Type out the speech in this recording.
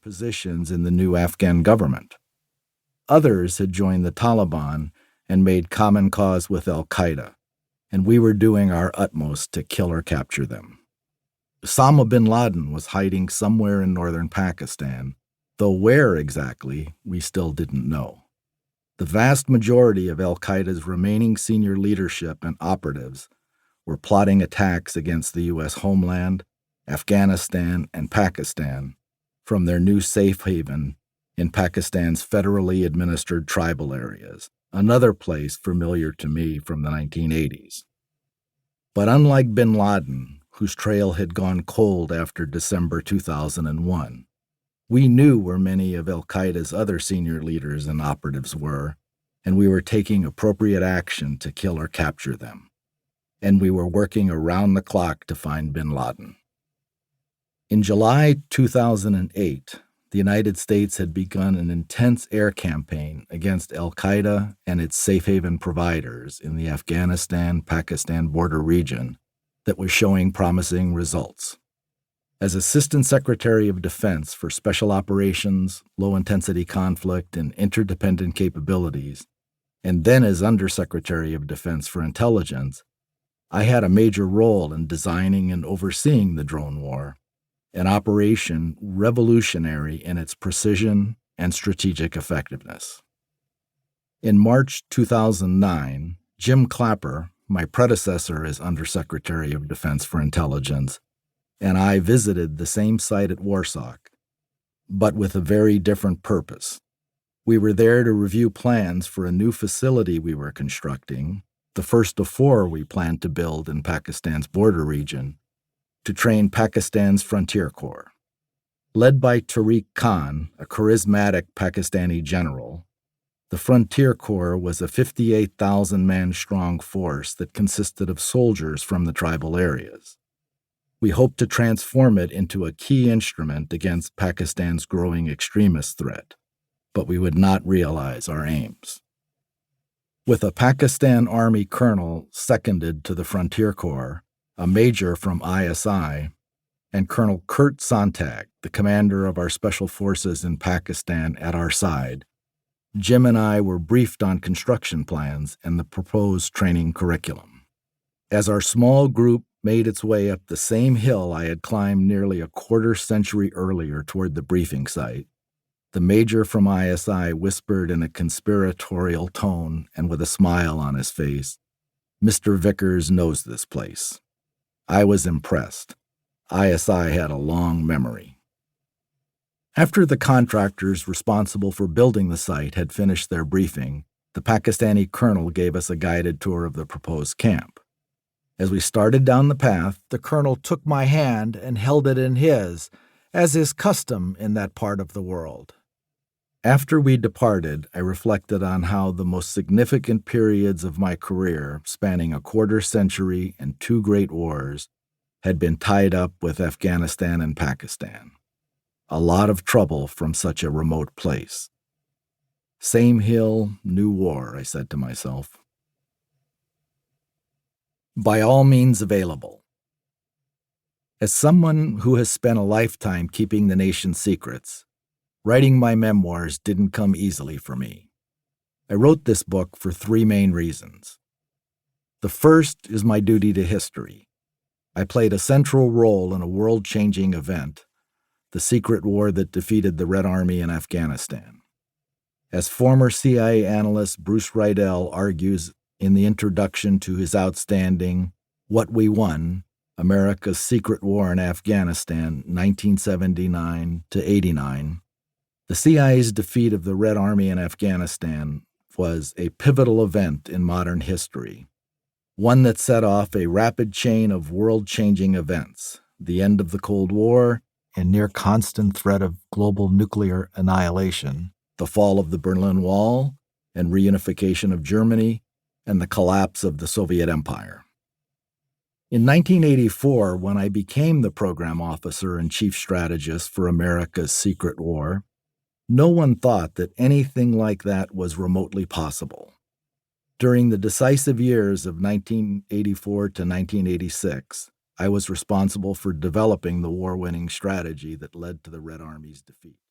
positions in the new Afghan government. Others had joined the Taliban and made common cause with al-Qa'ida, and we were doing our utmost to kill or capture them. Osama bin Laden was hiding somewhere in northern Pakistan, though where exactly, we still didn't know. The vast majority of al-Qa'ida's remaining senior leadership and operatives were plotting attacks against the U.S. homeland, Afghanistan, and Pakistan from their new safe haven in Pakistan's federally administered tribal areas, another place familiar to me from the 1980s. But unlike bin Laden, whose trail had gone cold after December 2001, we knew where many of al-Qa'ida's other senior leaders and operatives were, and we were taking appropriate action to kill or capture them. And we were working around the clock to find bin Laden. In July 2008, the United States had begun an intense air campaign against al-Qa'ida and its safe haven providers in the Afghanistan-Pakistan border region that was showing promising results. As Assistant Secretary of Defense for Special Operations, Low-Intensity Conflict, and Interdependent Capabilities, and then as Undersecretary of Defense for Intelligence, I had a major role in designing and overseeing the drone war, an operation revolutionary in its precision and strategic effectiveness. In March 2009, Jim Clapper, my predecessor as Undersecretary of Defense for Intelligence, and I visited the same site at Warsaw, but with a very different purpose. We were there to review plans for a new facility we were constructing, the first of 4 we planned to build in Pakistan's border region, to train Pakistan's Frontier Corps. Led by Tariq Khan, a charismatic Pakistani general, the Frontier Corps was a 58,000-man-strong force that consisted of soldiers from the tribal areas. We hoped to transform it into a key instrument against Pakistan's growing extremist threat, but we would not realize our aims. With a Pakistan Army colonel seconded to the Frontier Corps, a major from ISI, and Colonel Kurt Sontag, the commander of our special forces in Pakistan, at our side, Jim and I were briefed on construction plans and the proposed training curriculum. As our small group made its way up the same hill I had climbed nearly a quarter-century earlier toward the briefing site, the major from ISI whispered in a conspiratorial tone and with a smile on his face, "Mr. Vickers knows this place." I was impressed. ISI had a long memory. After the contractors responsible for building the site had finished their briefing, the Pakistani colonel gave us a guided tour of the proposed camp. As we started down the path, the colonel took my hand and held it in his, as is custom in that part of the world. After we departed, I reflected on how the most significant periods of my career, spanning a quarter-century and 2 great wars, had been tied up with Afghanistan and Pakistan. A lot of trouble from such a remote place. Same hill, new war, I said to myself. By all means available. As someone who has spent a lifetime keeping the nation's secrets, writing my memoirs didn't come easily for me. I wrote this book for 3 main reasons. The first is my duty to history. I played a central role in a world-changing event, the secret war that defeated the Red Army in Afghanistan. As former CIA analyst Bruce Rydell argues in the introduction to his outstanding What We Won, America's Secret War in Afghanistan, 1979 to 89, the CIA's defeat of the Red Army in Afghanistan was a pivotal event in modern history, one that set off a rapid chain of world-changing events, the end of the Cold War and near constant threat of global nuclear annihilation, the fall of the Berlin Wall and reunification of Germany, and the collapse of the Soviet Empire. In 1984, when I became the program officer and chief strategist for America's Secret War, no one thought that anything like that was remotely possible. During the decisive years of 1984 to 1986, I was responsible for developing the war-winning strategy that led to the Red Army's defeat.